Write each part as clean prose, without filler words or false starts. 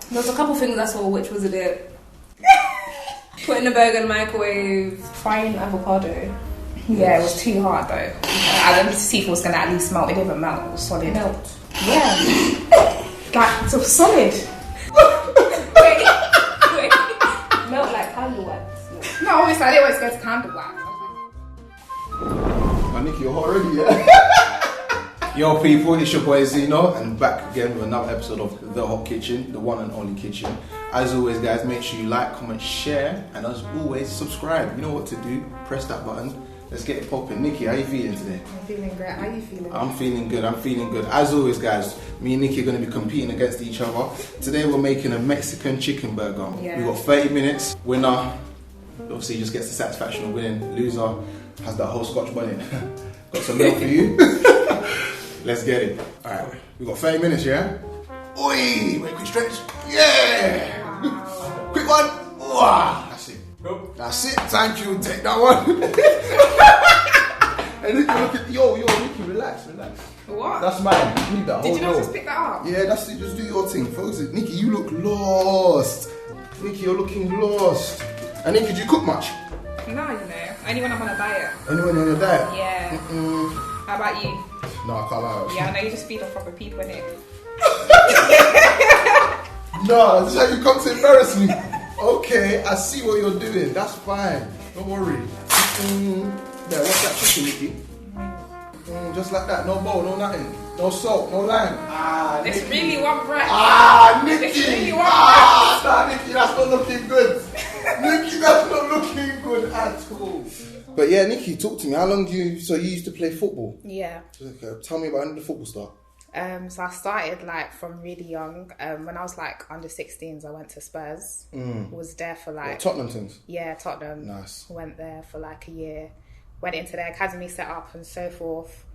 There was a couple things I saw, which was a bit... Putting the burger in the microwave, frying avocado. Yeah, it was too hard though. I wanted to see if it was gonna at least melt. It didn't melt. It was solid. Melt. Yeah. Like, it was solid. Wait. Melt like candle wax. No, obviously I didn't always go to candle wax. Oh, Nikki, you're hot already, yeah? Yo people, it's your boy Zino and back again with another episode of The Hot Kitchen, the one and only kitchen. As always guys, make sure you like, comment, share, and as always, subscribe. You know what to do, press that button. Let's get it popping. Nikki, how you feeling today? I'm feeling great. How are you feeling? I'm feeling good. As always guys, me and Nikki are going to be competing against each other. Today we're making a Mexican chicken burger. Yeah. We've got 30 minutes. Winner obviously just gets the satisfaction of winning. Loser has that whole scotch bonnet. Got some milk for you. Let's get it. Alright, we've got 30 minutes, yeah? Oi! Wait, quick stretch. Yeah! Wow. Quick one. Wow. That's it. That's it. Thank you. Take that one. Hey, Nikki, look at... Yo, Nikki, relax. What? That's mine. Leave that. Did you not roll. just pick that up? Yeah, that's it. Just do your thing. Focus it. Nikki, you look lost. Nikki, you're looking lost. And Nikki, do you cook much? No, only when I'm on a diet. Only when you're on a diet? Yeah. How about you? No, I can't lie. Yeah, I know you just feed off proper people, innit? No, this is how you come to embarrass me. Okay, I see what you're doing. That's fine. Don't worry. Yeah, what's that chicken, Nikki? Just like that. No bowl, no nothing. No salt, no lime. It's Nikki. really one breath. Nikki. It's really one Nah, Nikki, that's not looking good. Nikki, that's not looking good at all. But yeah, Nikki, talk to me. How long do you... So you used to play football? Yeah. Okay, tell me about when did the football start? So I started like from really young. When I was like under 16s, I went to Spurs. Was there for like... What, Tottenham things? Yeah, Tottenham. Nice. Went there for like a year. Went into their academy set up and so forth.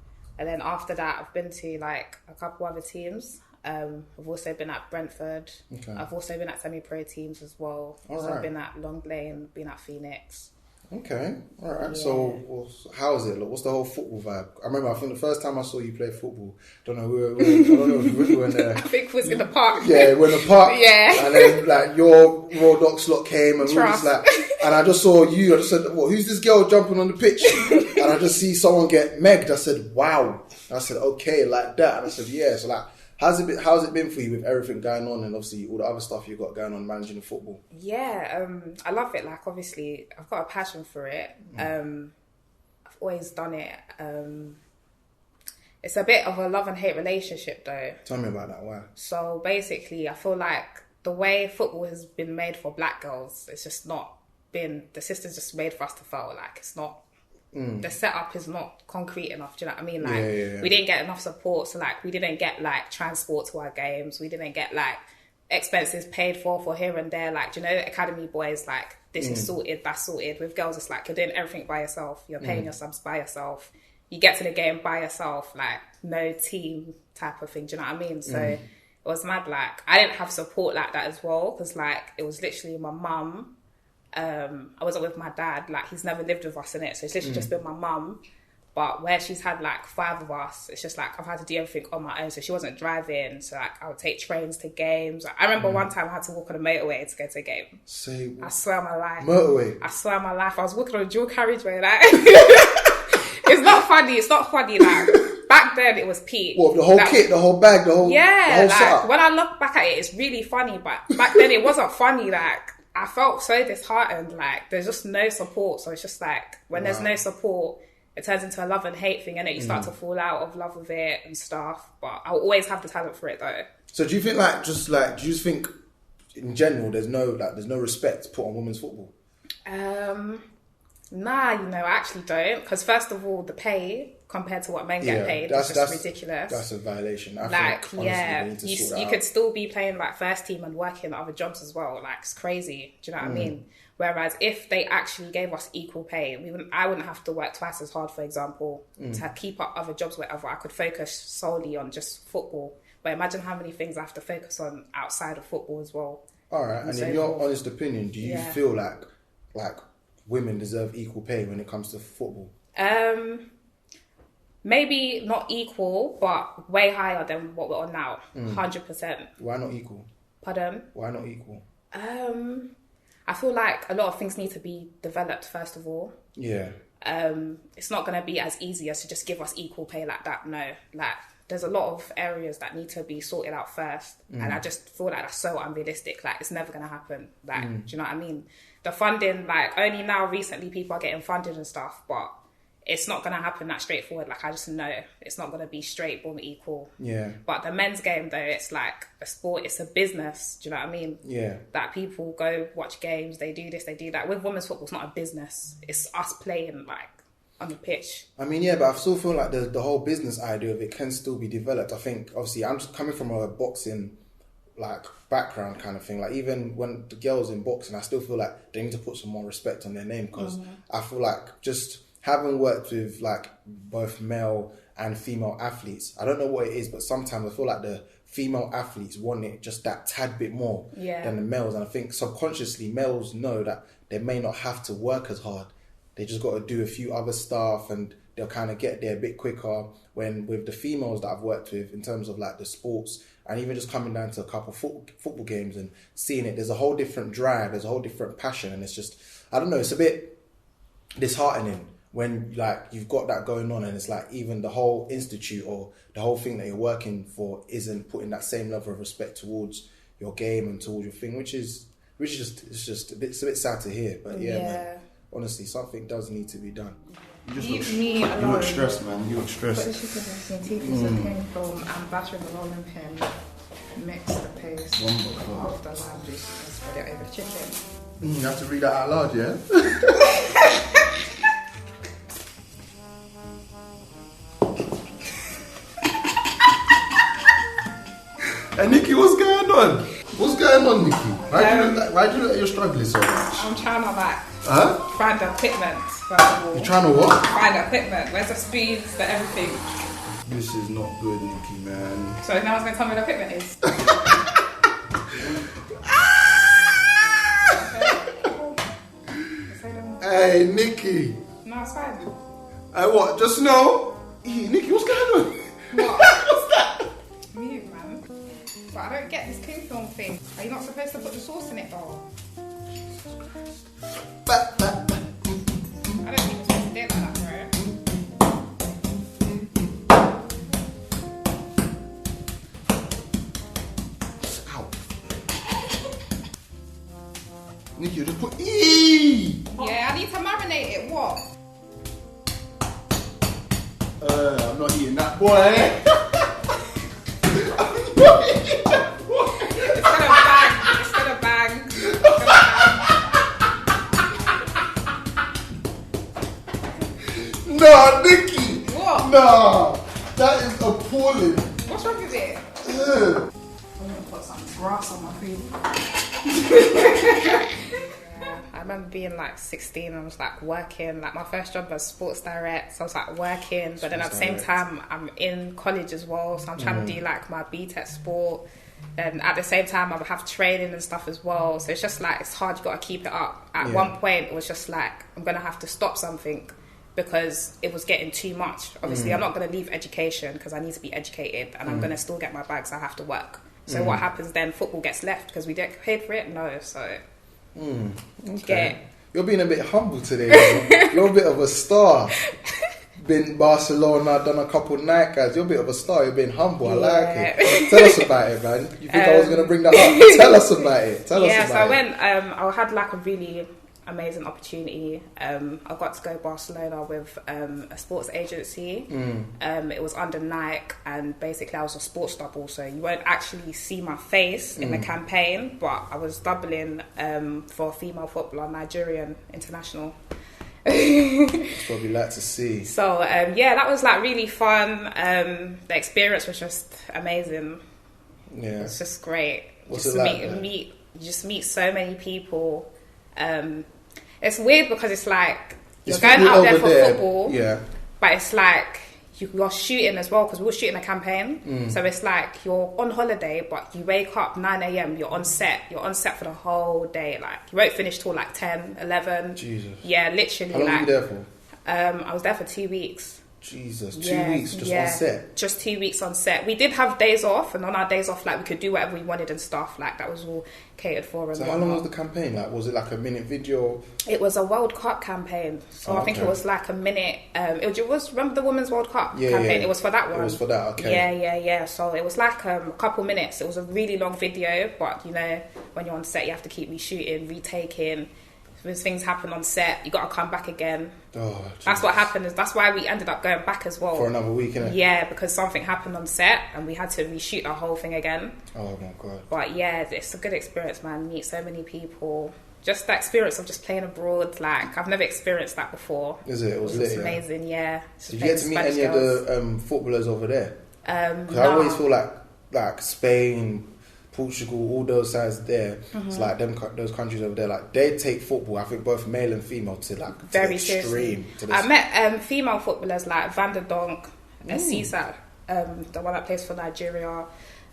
And then after that, I've been to like a couple other teams. I've also been at Brentford. Okay. I've also been at semi-pro teams as well. All So right. I've been at Long Lane, been at Phoenix. Okay, all right. Yeah. So, how is it? Like, what's the whole football vibe? I remember, I think the first time I saw you play football, I don't know if we were in there. I think it was in the park. Yeah, we're in the park. Yeah. And then like your Raw Doc slot came and we were just Trust. like, and I just saw you. I just said, "What? Who's this girl jumping on the pitch?" And I just see someone get megged. I said, "Wow." And I said, "Okay, like that." And I said, "Yeah." So like, how's it been for you with everything going on and obviously all the other stuff you got going on managing the football? Yeah, I love it. Like, obviously, I've got a passion for it. I've always done it. It's a bit of a love and hate relationship, though. Tell me about that. Why? So basically, I feel like the way football has been made for black girls, it's just not been... The system's just made for us to feel like it's not... The setup is not concrete enough. Do you know what I mean? Like, Yeah. we didn't get enough support. So, like, we didn't get, like, transport to our games. We didn't get, like, expenses paid for here and there. Like, do you know, academy boys, like, this is sorted, that's sorted. With girls, it's like, you're doing everything by yourself. You're paying your subs by yourself. You get to the game by yourself. Like, no team type of thing. Do you know what I mean? So, it was mad. Like, I didn't have support like that as well. Because, like, it was literally my mum. I wasn't with my dad, like he's never lived with us in it, so it's literally just been my mum. But where she's had like 5 of us, it's just like I've had to do everything on my own. So she wasn't driving, so like I would take trains to games. I remember one time I had to walk on a motorway to go to a game. I swear on my life. Motorway? I swear on my life. I was walking on a dual carriageway. Like it's not funny. Like back then it was peak. What, the whole like, kit, the whole bag, the whole like setup? when I look back at it, it's really funny. But back then it wasn't funny. Like I felt so disheartened. Like there's just no support. So it's just like when there's no support, it turns into a love and hate thing, and then you start to fall out of love with it and stuff. But I'll always have the talent for it though. So do you think do you just think in general there's no respect put on women's football? Nah, I actually don't. Because first of all, the pay compared to what men get paid is just ridiculous. That's a violation. I think, honestly, you could still be playing like first team and working other jobs as well. Like it's crazy. Do you know what I mean? Whereas if they actually gave us equal pay, I wouldn't have to work twice as hard, for example, to keep up other jobs, whatever. I could focus solely on just football. But imagine how many things I have to focus on outside of football as well. All right, and in your honest opinion, do you feel like women deserve equal pay when it comes to football? Maybe not equal, but way higher than what we're on now. 100%. Why not equal? Pardon? Why not equal? I feel like a lot of things need to be developed first of all. Yeah. It's not going to be as easy as to just give us equal pay like that. No, like there's a lot of areas that need to be sorted out first, and I just feel like that's so unrealistic. Like it's never going to happen. Like, do you know what I mean? The funding, like only now recently people are getting funded and stuff, but it's not going to happen that straightforward. Like I just know it's not going to be straight, boom, equal. Yeah. But the men's game though, it's like a sport, it's a business. Do you know what I mean? Yeah. That people go watch games, they do this, they do that. With women's football, it's not a business. It's us playing like on the pitch. I mean, yeah, but I still feel like the whole business idea of it can still be developed. I think, obviously, I'm just coming from a boxing like background kind of thing. Like even when the girls in boxing, I still feel like they need to put some more respect on their name, because I feel like just having worked with like both male and female athletes, I don't know what it is, but sometimes I feel like the female athletes want it just that tad bit more than the males. And I think subconsciously males know that they may not have to work as hard. They just got to do a few other stuff and they'll kind of get there a bit quicker. When with the females that I've worked with in terms of like the sports, and even just coming down to a couple football games and seeing it, there's a whole different drive, there's a whole different passion, and it's just, I don't know, it's a bit disheartening when like you've got that going on and it's like even the whole institute or the whole thing that you're working for isn't putting that same level of respect towards your game and towards your thing, which is just it's a bit sad to hear. But yeah. Man, honestly, something does need to be done. You look stressed, man. You look stressed. But this is the came from battering the rolling pin, mix the paste of the lime juice and spread it over the chicken. You have to read that out loud, yeah? Hey Nikki, what's going on? What's going on, Nikki? Why do you look like you're struggling so much? I'm trying to like find the equipment first of all. You're trying to what? Find the equipment. Where's the spoons, the everything? This is not good, Nikki, man. So now I was going to tell me what the equipment is. Hey, Nikki. No, it's fine. Hey, what? Just know? Hey, Nikki, what's going on? What? What's that? Mute, man. But I don't get this cling film thing. Are you not supposed to put the sauce in it, though? I don't think you're supposed to do it like that, bro. Ow. Nikki, you just put eee. Yeah, I need to marinate it. What? I'm not eating that, boy. I'm not eating that, boy. It's gonna bang. It's gonna bang. It's gonna bang. Nah, Nikki. What? Nah, that is appalling. What's wrong with it? Ugh. I'm gonna put some grass on my food. I remember being like 16 and I was like working, like my first job was sports direct, so I was like working, but then at the same time I'm in college as well, so I'm trying to do like my BTEC sport, then at the same time I would have training and stuff as well, so it's just like it's hard, you got to keep it up. At one point it was just like I'm gonna have to stop something because it was getting too much. Obviously I'm not going to leave education because I need to be educated, and I'm going to still get my bags, I have to work. So what happens then? Football gets left because we don't get paid for it? No, so Okay. You're being a bit humble today. You're a bit of a star. Been Barcelona, done a couple night guys. You're a bit of a star. You're being humble. I like it. Tell us about it, man. You think I was going to bring that up? Tell us about it. Tell us about it. So I went. I had like a really amazing opportunity. I got to go Barcelona with a sports agency. It was under Nike, and basically I was a sports double, so you won't actually see my face in the campaign, but I was doubling for a female footballer, Nigerian international. That's what we like to see. So that was like really fun. The experience was just amazing. Yeah, it's just great. What's just it like, you just meet so many people. It's weird because it's like you're going out there for football, but it's like you're shooting as well, because we were shooting a campaign. So it's like you're on holiday, but you wake up 9 a.m, you're on set for the whole day. Like you won't finish till like 10, 11. Jesus. Yeah, literally. How long were you there for? I was there for 2 weeks. Jesus, 2 weeks just on set? Just 2 weeks on set. We did have days off, and on our days off, like, we could do whatever we wanted and stuff. Like, that was all catered for. And so how long was the campaign? Like, was it like a minute video? It was a World Cup campaign. So I think it was like a minute. It was, remember the Women's World Cup campaign? Yeah. It was for that one. It was for that, okay. Yeah. So it was like a couple minutes. It was a really long video, but, you know, when you're on set, you have to keep reshooting, retaking. When things happen on set, you got to come back again. Oh, that's what happened. That's why we ended up going back as well. For another week, innit? Yeah, because something happened on set and we had to reshoot the whole thing again. Oh my God. But yeah, it's a good experience, man. Meet so many people. Just the experience of just playing abroad. Like, I've never experienced that before. Is it? It was lit, amazing, yeah. Did you get to meet any of the footballers over there? Because I always feel like Spain, Portugal, all those sides there, it's like those countries over there, like they take football, I think both male and female, to like very to the extreme. I met female footballers like Van der Donk, Cisa, the one that plays for Nigeria.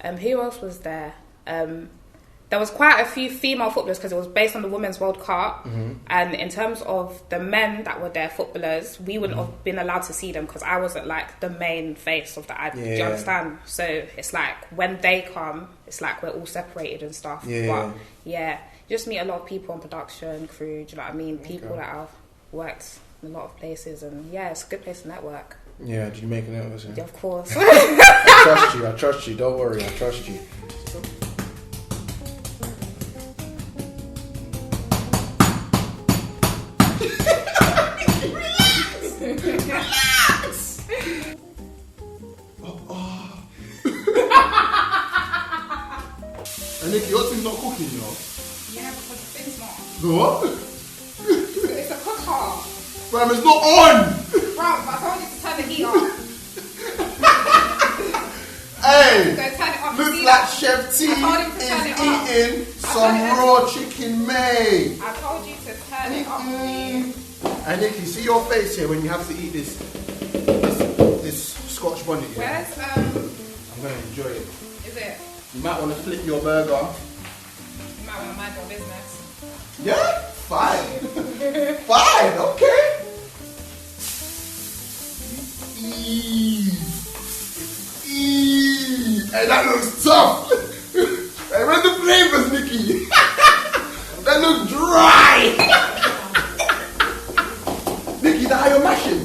Who else was there? There was quite a few female footballers because it was based on the Women's World Cup. And in terms of the men that were there, footballers, we wouldn't have been allowed to see them because I wasn't like the main face of the ad. Do you understand? So it's like when they come, it's like we're all separated and stuff. But yeah, you just meet a lot of people on production, crew, do you know what I mean? People that have worked in a lot of places, and yeah, it's a good place to network. Yeah, did you make a note of it? Yeah, of course. I trust you, don't worry, I trust you. And Nikki, your thing's not cooking, you know? Yeah, because the thing's not. The what? It's a cooker. Fam, it's not on! Bro, I told you to turn the heat on. Hey! So turn it off. Looks like Chef T is eating some raw chicken May. I told you to turn it off, please. And Nikki, see your face here when you have to eat this Scotch bonnet here. Where's, I'm going to enjoy it. Is it? You might want to flip your burger. You might want to mind your business. Yeah? Fine. Fine, okay. Hey, that looks tough. Hey, where's the flavors, Nikki? That looks dry. Nikki, is that how you're mashing?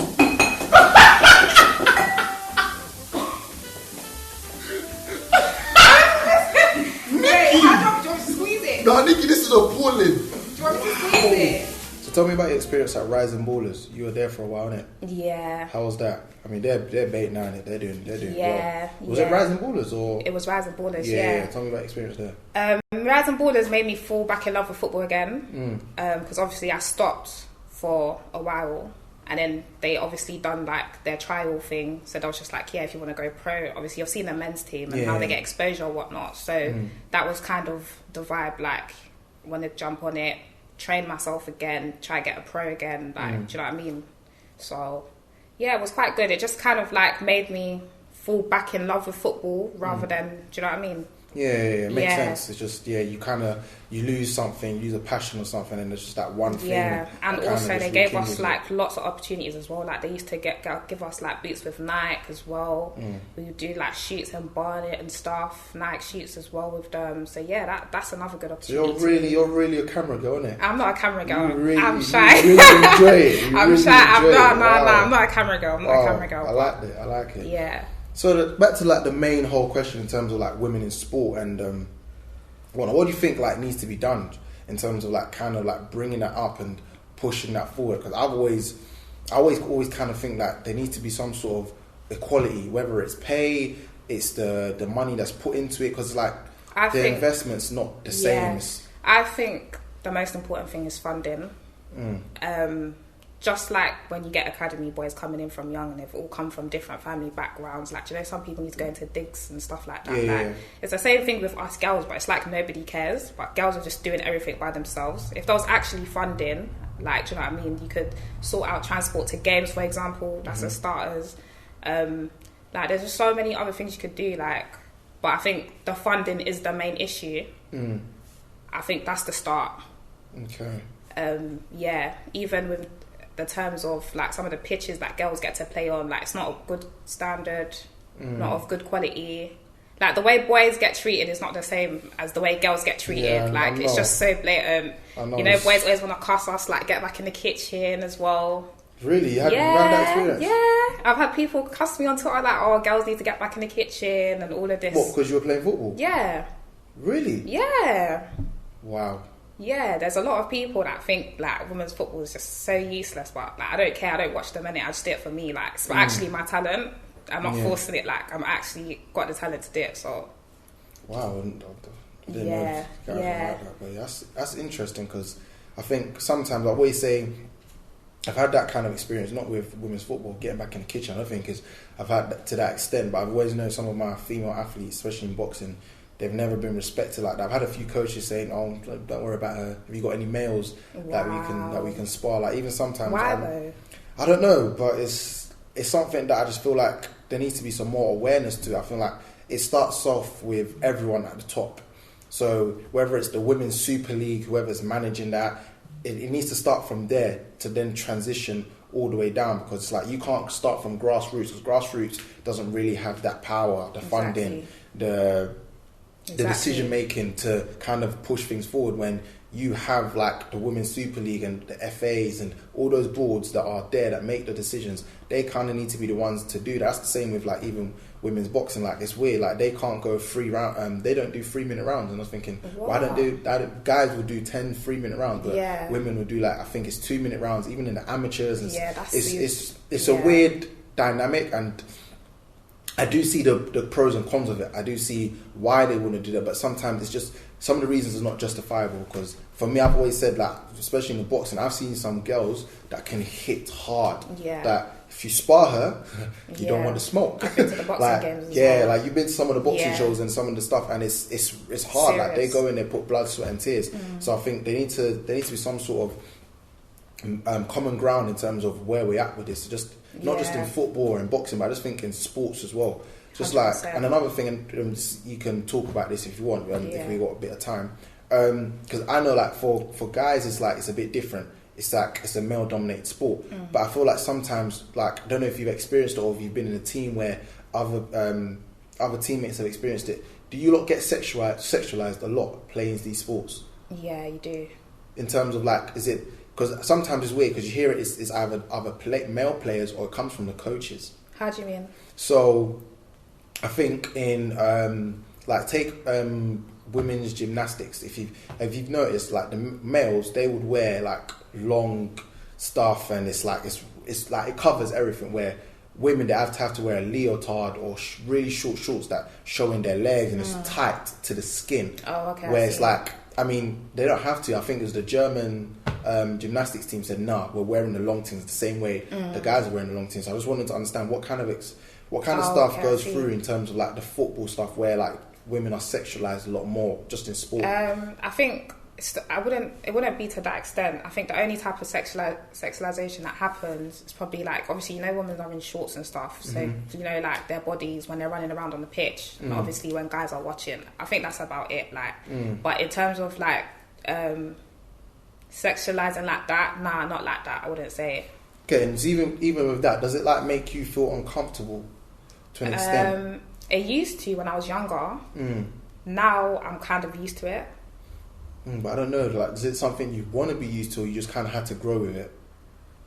No, Nikki, this is appalling. Do you want me to squeeze it? So tell me about your experience at Rising Boulders. You were there for a while, innit? Yeah. How was that? I mean, they're bait now, innit? They're doing well. Was it Rising Boulders or? It was Rising Boulders, yeah. Tell me about your experience there. Rising Boulders made me fall back in love with football again. Because obviously I stopped for a while. And then they obviously done like their trial thing. So they was just like, yeah, if you want to go pro, obviously you've seen the men's team and how they get exposure or whatnot. So that was kind of the vibe, like, want to jump on it, train myself again, try to get a pro again. Like, do you know what I mean? So yeah, it was quite good. It just kind of like made me fall back in love with football rather than, do you know what I mean? Yeah, it makes sense. It's just, you lose something, you lose a passion or something, and it's just that one thing. Yeah, and also they gave us like lots of opportunities as well. Like they used to give us like boots with Nike as well. We would do like shoots and Barnet and stuff, Nike shoots as well with them. So yeah, that's another good opportunity. So you're really a camera girl, isn't it? I'm not a camera girl. I'm shy. You really enjoy it. I'm shy. I'm not a camera girl. I'm not a camera girl. I like it. Yeah. So back to like the main whole question in terms of like women in sport and what do you think like needs to be done in terms of like kind of like bringing that up and pushing that forward? Because I always kind of think that there needs to be some sort of equality, whether it's pay, it's the money that's put into it, because like the investment's not the same. I think the most important thing is funding. Just like when you get academy boys coming in from young and they've all come from different family backgrounds, like, you know, some people need to go into digs and stuff like that. It's the same thing with us girls, but it's like nobody cares, but girls are just doing everything by themselves. If there was actually funding, like, do you know what I mean, you could sort out transport to games, for example. That's a starters. Like, there's just so many other things you could do, like, but I think the funding is the main issue. I think that's the start. Okay. Even with the terms of like some of the pitches that girls get to play on, like it's not a good standard, not of good quality. Like the way boys get treated is not the same as the way girls get treated. Yeah, like it's just so blatant. You know, boys always want to cuss us, like get back in the kitchen as well. Really? You had that experience? Yeah. I've had people cuss me on Twitter like, oh, girls need to get back in the kitchen and all of this. What, because you were playing football? Yeah. Really? Yeah. Wow. Yeah, there's a lot of people that think like women's football is just so useless, but like I don't care, I don't watch them in it, I just do it for me, like it's actually my talent. I'm not forcing it, like I'm actually got the talent to do it, so. Wow, I didn't know like that, but that's interesting, because I think sometimes I always say I've had that kind of experience, not with women's football, getting back in the kitchen. I don't think I've had that to that extent, but I've always known some of my female athletes, especially in boxing, they've never been respected like that. I've had a few coaches saying, "Oh, don't worry about her. Have you got any males that we can spar?" Like even sometimes, why though? I don't know, but it's something that I just feel like there needs to be some more awareness to. I feel like it starts off with everyone at the top. So whether it's the Women's Super League, whoever's managing that, it needs to start from there to then transition all the way down, because it's like you can't start from grassroots, because grassroots doesn't really have that power, the funding, the decision making to kind of push things forward, when you have like the Women's Super League and the FAs and all those boards that are there that make the decisions. They kind of need to be the ones to do that. That's the same with like even women's boxing. Like it's weird, like they can't go 3 round, they don't do 3-minute rounds, and I was thinking, why don't do that? Guys will do 10 3-minute rounds, but women will do like, I think it's 2-minute rounds, even in the amateurs, and it's a weird dynamic. And I do see the pros and cons of it. I do see why they want to do that, but sometimes it's just, some of the reasons is not justifiable. Because for me, I've always said, like, especially in the boxing, I've seen some girls that can hit hard. That if you spar her, you don't want to smoke. I've been to the boxing like, games as well. like you've been to some of the boxing shows and some of the stuff, and it's hard. Serious. Like they go in there, put blood, sweat, and tears. So I think there needs to be some sort of common ground in terms of where we're at with this. Just not just in football and boxing, but I just think in sports as well. Just 100%. Like, and another thing, and you can talk about this if you want, if we got a bit of time, because I know like for guys it's a bit different. It's like it's a male dominated sport, but I feel like sometimes, like, I don't know if you've experienced it or if you've been in a team where other teammates have experienced it. Do you lot get sexualized a lot playing these sports? Yeah, you do. In terms of like, is it? Because sometimes it's weird, because you hear it's either male players or it comes from the coaches. How do you mean? So, I think in like take women's gymnastics. If you've noticed, like the males, they would wear like long stuff, and it's like it covers everything. Where women, they have to wear a leotard or really short shorts that showing their legs, and it's tight to the skin. Oh, okay. Where it's like, I mean, they don't have to. I think it was the German gymnastics team said, "Nah, we're wearing the long things the same way the guys are wearing the long things." So I just wanted to understand what kind of stuff goes through in terms of like the football stuff, where like women are sexualized a lot more just in sport. I think it wouldn't be to that extent. I think the only type of sexualization that happens is probably like, obviously, you know, women are in shorts and stuff, so you know, like their bodies when they're running around on the pitch, and obviously when guys are watching. I think that's about it. Like, but in terms of like sexualizing like that, nah, not like that. I wouldn't say. Okay, and even with that, does it like make you feel uncomfortable to an extent? It used to when I was younger. Now I'm kind of used to it. But I don't know, like, is it something you want to be used to, or you just kind of had to grow with it?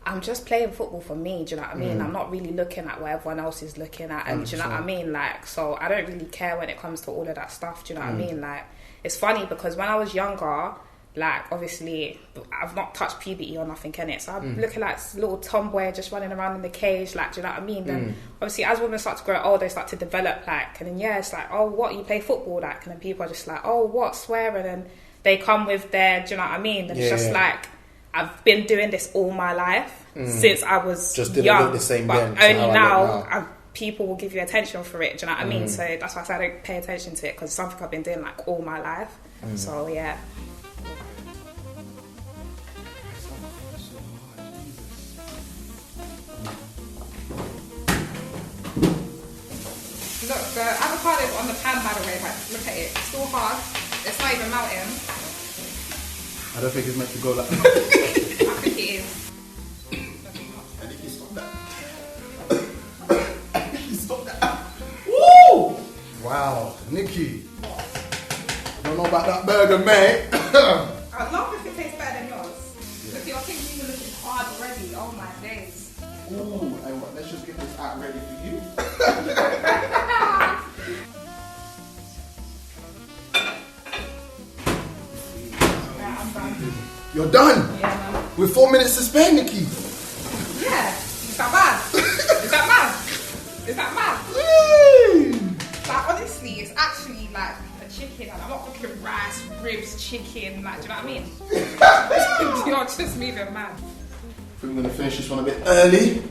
I'm just playing football for me, do you know what I mean? I'm not really looking at what everyone else is looking at, and 100%. Do you know what I mean? Like, so I don't really care when it comes to all of that stuff, do you know what I mean? Like, it's funny because when I was younger, like, obviously, I've not touched puberty or nothing, in it, so I'm looking like this little tomboy just running around in the cage, like, do you know what I mean? Then, obviously, as women start to grow older, they start to develop, like, and then, it's like, oh, what, you play football, like, and then people are just like, oh, what, swearing, and they come with their, do you know what I mean? And it's just like, I've been doing this all my life since I was just didn't young, look the same but then, only now people will give you attention for it, do you know what I mean? So that's why I said I don't pay attention to it, because it's something I've been doing like all my life. So yeah. Look, the avocado on the pan, by the way, like, look at it, it's still hard. It's not even melting. I don't think it's meant to go like that. I think it is. Wow, Nikki. Don't know about that burger, mate. I'd love if it tastes better than yours. Look, your things even looking hard already. Oh my days. Ooh, and what? Let's just get this out ready for you. Yeah, I'm done. You're done. Yeah, man. With 4 minutes to spare, Nikki. Yeah. Is that mad? Is that mad? Is that mad? Like, honestly, it's actually like a chicken, and I'm not cooking rice, ribs, chicken, like, do you know what I mean? You're just moving mad. We're going to finish this one a bit early.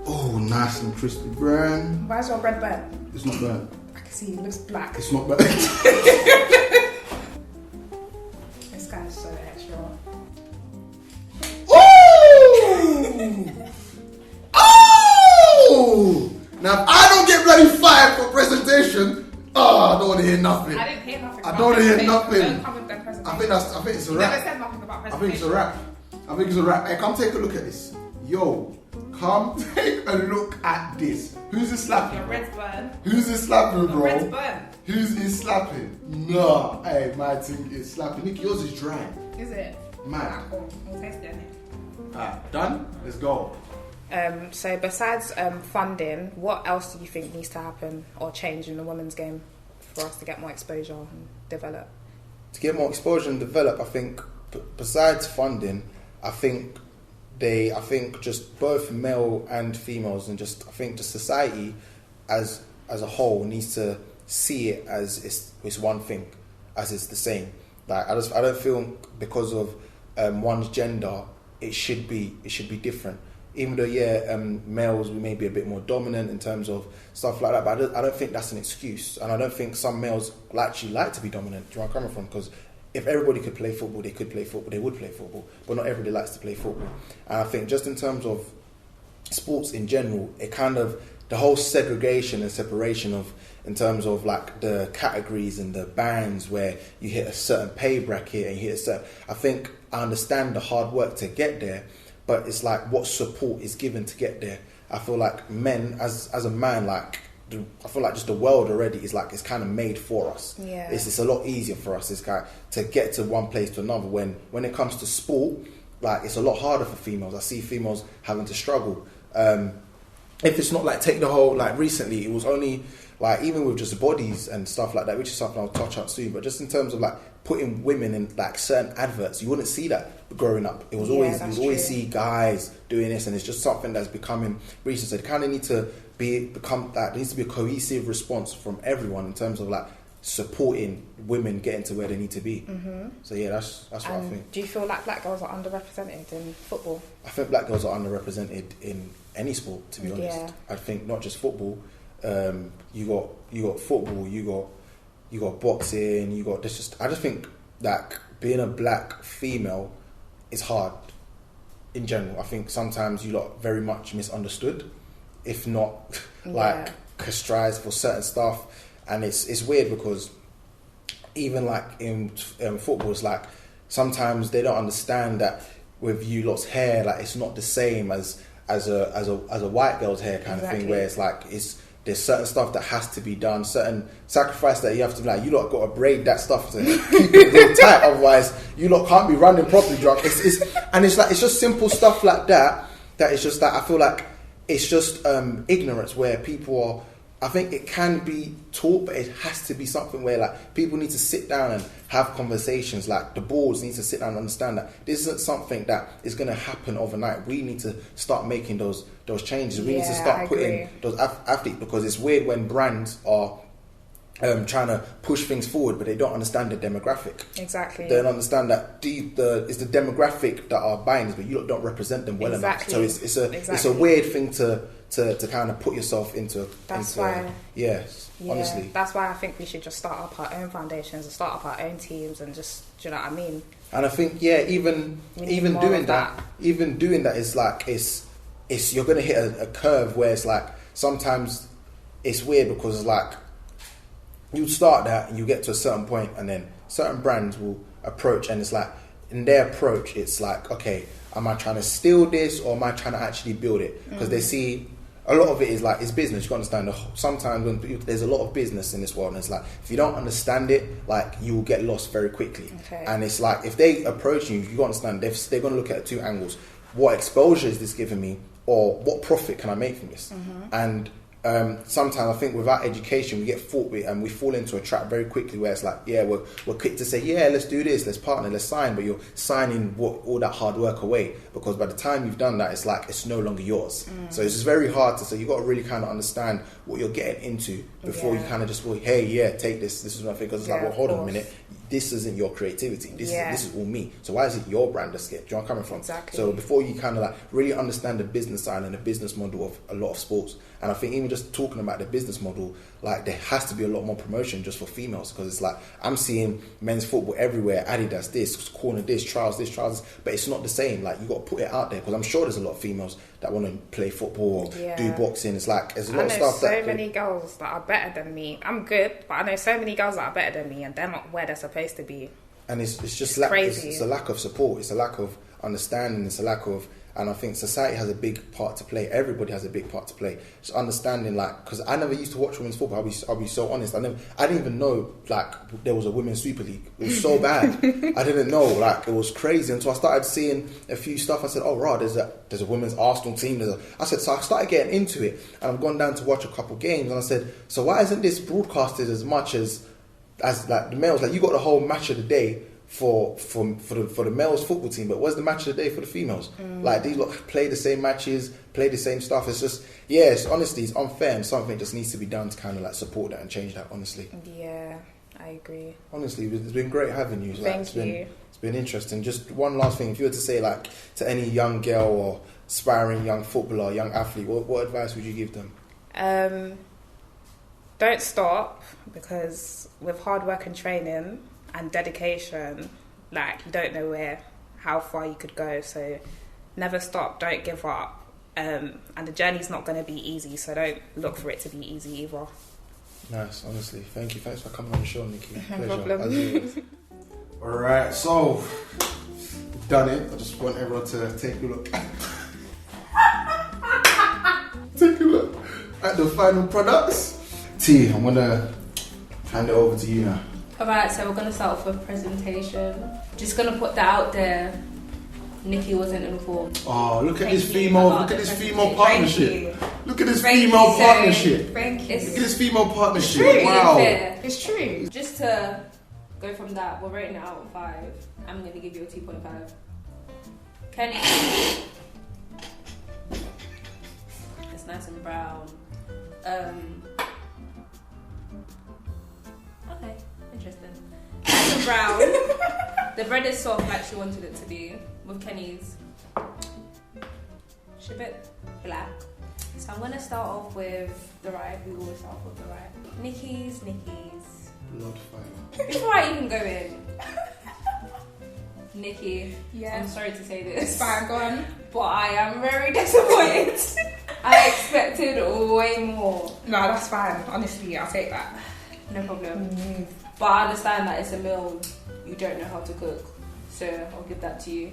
Oh, nice and crispy brown. Why is your bread burnt? It's not burnt. I can see it looks black. It's not burnt. This guy's so extra. Ooh! Oh! Now, if I don't get bloody fired for presentation, I don't want to hear nothing. I didn't hear nothing. I don't want to hear nothing. Don't come with that presentation. I think it's a You wrap. never said nothing about I presentation. think it's a wrap. I think it's a wrap. Hey, come take a look at this. Yo, come take a look at this. Who's this slapping? Your red's burnt. Who's this slapping, Your bro? red's burnt. Who's this slapping? Nah. Hey, my thing is slapping. Nick, yours is dry. Is it? Mad. Alright, cool. We'll taste it, innit? Alright, done? Let's go. So besides funding, what else do you think needs to happen or change in the women's game for us to get more exposure and develop? To get more exposure and develop, I think, besides funding, I think just both male and females, and just I think the society as a whole needs to see it as it's one thing, as it's the same. Like I don't feel because of one's gender it should be different. Even though males we may be a bit more dominant in terms of stuff like that, but I don't think that's an excuse, and I don't think some males actually like to be dominant. Do you know where I'm coming from? Because if everybody could play football, they could play football, they would play football, but not everybody likes to play football. And I think just in terms of sports in general, it kind of, the whole segregation and separation of, in terms of like the categories and the bands where you hit a certain pay bracket and you hit a certain, I think I understand the hard work to get there, but it's like what support is given to get there. I feel like men, as a man, like I feel like just the world already is like it's kind of made for us. Yeah. It's a lot easier for us. It's kind of, to get to one place to another. When it comes to sport, like it's a lot harder for females. I see females having to struggle. If it's not like take the whole, like recently it was only like even with just bodies and stuff like that, which is something I'll touch on soon. But just in terms of like putting women in like certain adverts, you wouldn't see that growing up. It was always you always see guys doing this, and it's just something that's becoming recent. So it kind of need to become that. There needs to be a cohesive response from everyone in terms of like supporting women getting to where they need to be. Mm-hmm. So yeah, that's what I think. Do you feel like black girls are underrepresented in football? I think black girls are underrepresented in any sport, to be honest. Yeah. I think not just football. You got football. You got boxing. You got this. Just I just think that being a black female is hard in general. I think sometimes you lot very much misunderstood, if not like castrated for certain stuff. And it's weird because even like in football, it's like sometimes they don't understand that with you lot's hair, like it's not the same as a white girl's hair kind of thing, where it's like there's certain stuff that has to be done, certain sacrifice that you have to be like, you lot got to braid that stuff to keep it real tight, otherwise you lot can't be running properly drunk. It's just simple stuff like that it's just that I feel like it's just ignorance where people are. I think it can be taught, but it has to be something where like people need to sit down and have conversations. Like the boards need to sit down and understand that this isn't something that is going to happen overnight. We need to start making those changes. We need to start putting those athletes, because it's weird when brands are trying to push things forward, but they don't understand the demographic. Exactly. They don't understand that it's the demographic that are buying this, but you don't represent them well enough. So it's a weird thing to kind of put yourself into. Honestly. That's why I think we should just start up our own foundations and start up our own teams and just, do you know what I mean? And I think even doing that is like it's you're gonna hit a curve where it's like sometimes it's weird because it's like you start that and you get to a certain point and then certain brands will approach, and it's like in their approach it's like, okay, am I trying to steal this or am I trying to actually build it? Because they see a lot of it is like, it's business. You got to understand, sometimes when there's a lot of business in this world, and it's like, if you don't understand it, like, you will get lost very quickly. Okay. And it's like, if they approach you, you got to understand, they're going to look at it 2 angles. What exposure is this giving me, or what profit can I make from this? And sometimes I think without education we get fought with, and we fall into a trap very quickly where it's like, yeah, we're quick to say, yeah, let's do this, let's partner, let's sign, but you're signing all that hard work away, because by the time you've done that, it's like, it's no longer yours. So it's just very hard to say. You got to really kind of understand what you're getting into before you kind of just go, hey, yeah, take this is what I think, because it's like, well, hold on a minute, this isn't your creativity, this is all me, so why is it your brand that's get? Do you know where I'm coming from? Exactly. So before you kind of like really understand the business side and the business model of a lot of sports, and I think even just talking about the business model, like, there has to be a lot more promotion just for females, because it's like, I'm seeing men's football everywhere, Adidas this, corner this, trials this, but it's not the same. Like, you got to put it out there, because I'm sure there's a lot of females that want to play football or do boxing. It's like, there's a lot of stuff I know so many girls that are better than me. I'm good, but I know so many girls that are better than me, and they're not where they're supposed to be. And it's just crazy. It's a lack of support. It's a lack of understanding. It's a lack of, and I think society has a big part to play. Everybody has a big part to play. Just understanding, like, because I never used to watch women's football. I'll be so honest. I didn't even know, like, there was a women's Super League. It was so bad. I didn't know, like, it was crazy until I started seeing a few stuff. I said, oh, right, there's a women's Arsenal team. So I started getting into it, and I've gone down to watch a couple games, and I said, so why isn't this broadcasted as much as like the males? Like, you got the whole match of the day for the males football team, but where's the match of the day for the females? Like, these lot play the same matches, play the same stuff. It's just, honestly, it's unfair, and something just needs to be done to kind of like support that and change that, honestly. Yeah, I agree. Honestly, it's been great having you. Like, Thank you. It's been interesting. Just one last thing, if you were to say, like, to any young girl or aspiring young footballer, young athlete, what advice would you give them? Don't stop, because with hard work and training and dedication, like, you don't know how far you could go. So never stop, don't give up, and the journey's not going to be easy, so don't look for it to be easy either. Nice, honestly. Thank you. Thanks for coming on the show, Nikki. No Pleasure, problem. as always. Alright, so we've done it. I just want everyone to take a look. Take a look at the final products. T, I'm gonna hand it over to you now. Alright, so we're gonna start off with presentation. Just gonna put that out there. Nikki wasn't informed. Oh, look at Thank this you female! about Look at the this female presentation. partnership! Look at this Thank female you, sir. partnership! Thank you. Look at this female partnership! true, Wow! It's true. Just to go from that, we're rating it out of 5. I'm gonna give you a 2.5. Kenny. It's nice and brown. Okay, interesting. Nice and brown. The bread is soft like she wanted it to be. With Kenny's, she's a bit black. So I'm gonna start off with the right. We always start off with the right. Nikki's. Blood fight. Before I even go in, Nikki, Yeah. I'm sorry to say this. It's fine, go on. But I am very disappointed. I expected way more. No, that's fine. Honestly, I'll take that. No problem. But I understand that it's a meal you don't know how to cook. So I'll give that to you.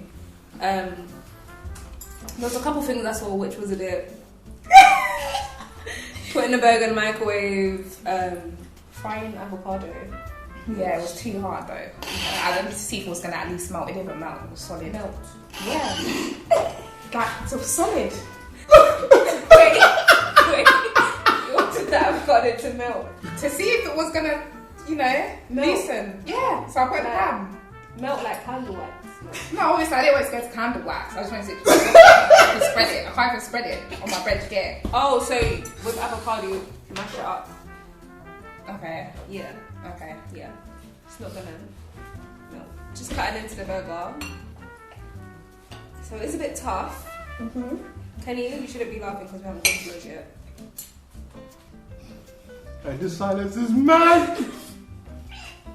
There's a couple things I saw which was a bit... Putting a burger in the microwave, frying avocado. Yeah, it was too hard though. I wanted to see if it was going to at least melt. It didn't melt, it was solid. Melt. Yeah. Like, it was solid. Wait. You wanted the avocado to melt? To see if it was going to, loosen. Yeah, so I put it in the pan. Melt like candle wax. No, obviously I didn't want to go to candle wax. I just wanted to spread it. I can't even spread it on my bread yet. Oh, so with avocado, you mash it up. Okay. Yeah, Okay. yeah. It's not gonna melt. Just cut it into the burger. So it's a bit tough. Kenny, you shouldn't be laughing because we haven't gone through it yet. Hey, this silence is mad!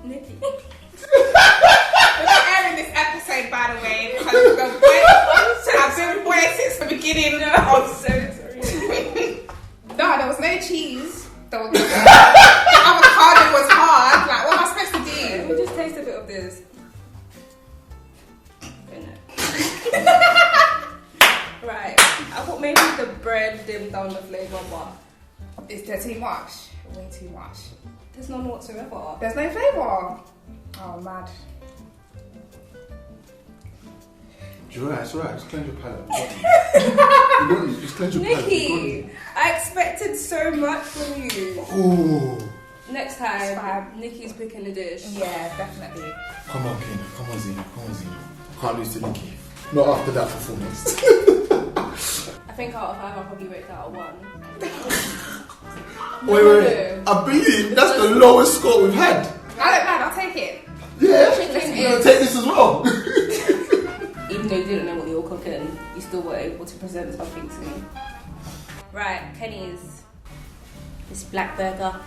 Nikki. We're not airing this episode, by the way, because I've been waiting since the beginning. No, I'm so sorry. No, there was no cheese. The avocado was hard. Like, what am I supposed to Let do? me just taste a bit of this. Right. I thought maybe the bread dimmed down the flavour, but Is there too much? Way too much. there's none whatsoever. There's no flavour. Oh, mad. It's alright. Just cleanse your palate. You got it. Just cleanse your palate. Nikki, I expected so much from you. Ooh. Next time, Nikki's picking the dish. Yeah, definitely. Come on, Kena. Come on, Zino. Can't lose to Nikki. Not after that performance. I think out of 5, I'll probably rate that a 1. Wait. I believe that's the lowest score we've had. I don't mind, I'll take it. Yeah. Chicken You're gonna is- take this as well. Even though you didn't know what you were cooking, you still were able to present something to me. Right, Kenny's. This black burger.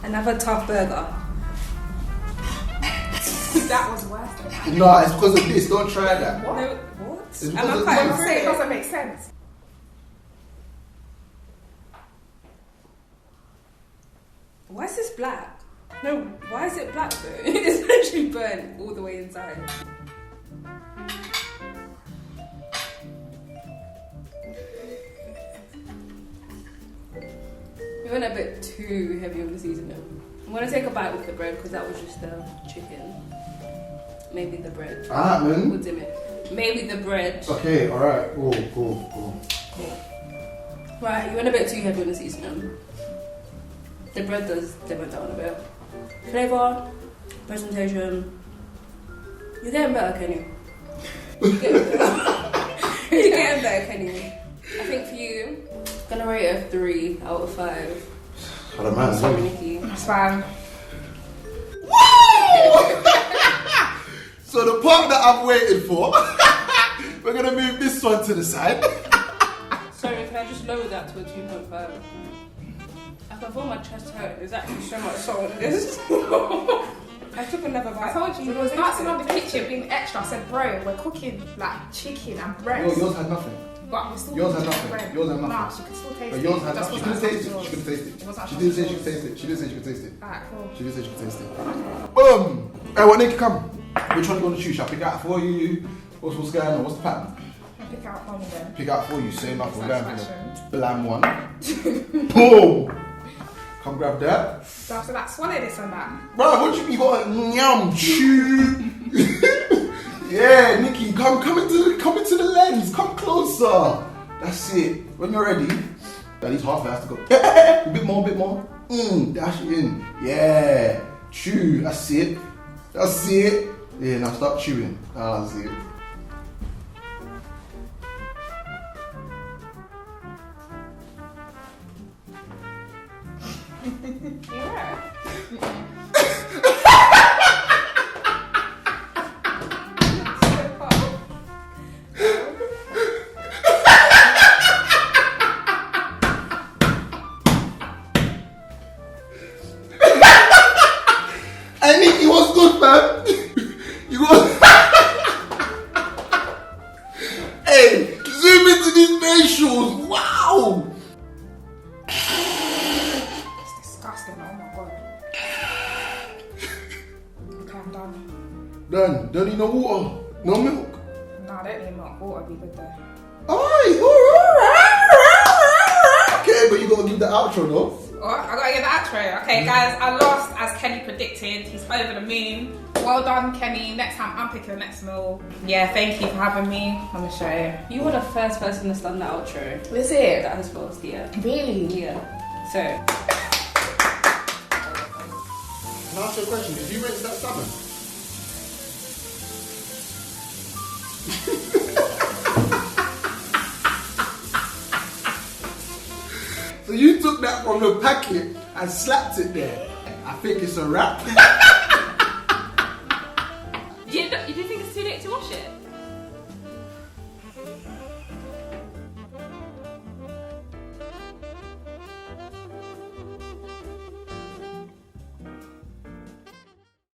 Another tough burger. That was worse than that. No, it's because of this. Don't try that. What? No, what? It's Am because I of quite this. I'm saying it frustrated? doesn't make sense. Why is this black? No, why is it black though? It's actually burnt all the way inside. You went a bit too heavy on the seasoning. I'm gonna take a bite with the bread because that was just the chicken. Maybe the bread. Alright, man. We'll dim it. Maybe the bread. Okay, alright. Go. Right, you went a bit too heavy on the seasoning. The bread does dim it down a bit. Flavour, presentation. You're getting better, Kenny. You're getting better. You're getting better, Kenny. I think for you, I'm gonna rate it a 3 out of 5. I don't mind. Sorry, Nikki. That's fine. So the part that I've waited for, we're gonna move this one to the side. Sorry, can I just lower that to a 2.5? I can feel my chest hurt. There's actually so much salt in this. I took another bite. I told you, it was dancing on the kitchen being extra. I said, bro, we're cooking like chicken and breast. Yours had nothing. But we're still Yours had cooking nothing. bread. Yours had nothing. Nah, she could still taste But it. yours had Just nothing. She wasn't couldn't as taste it. much She couldn't taste It it. wasn't She as didn't say much she could taste it. She didn't say she could taste it. Alright, cool. She didn't say she could taste it. Boom! Hey, what Nikki, come? Which one do you want to choose? Shall I pick out for you? What's going on? What's the pattern? I'll pick out one then. Pick out for you. Same enough. We're going for the Satisfaction. blam one. Boom! Come grab that. So after that, swallow this and that. Bro, what you got? Nyam, chew. Yeah, Nikki, come into the lens. Come closer. That's it. When you're ready, at least half it has to go. A bit more. Dash it in. Yeah. Chew. That's it. Yeah, now start chewing. That's it. Yeah. I think it was good, man. You was. Hey, zoom into these facials. Wow. It's disgusting. Oh my god. Okay, I'm done. Done. Don't need no water. No milk. Nah, I don't need milk. Water would be good though. Alright. Okay, but you gotta give the outro though. What? I gotta get the outro. Okay, guys, I lost as Kenny predicted. He's over the moon. Well done, Kenny. Next time I'm picking the next meal. Yeah, thank you for having me on the show. You were the first person to start the outro. Is it? That has lost, yeah. Really? Yeah. So, Can I ask you a question? Did you rinse that salmon? So you took that from the packet and slapped it there. I think it's a wrap. do you think it's too late to wash it?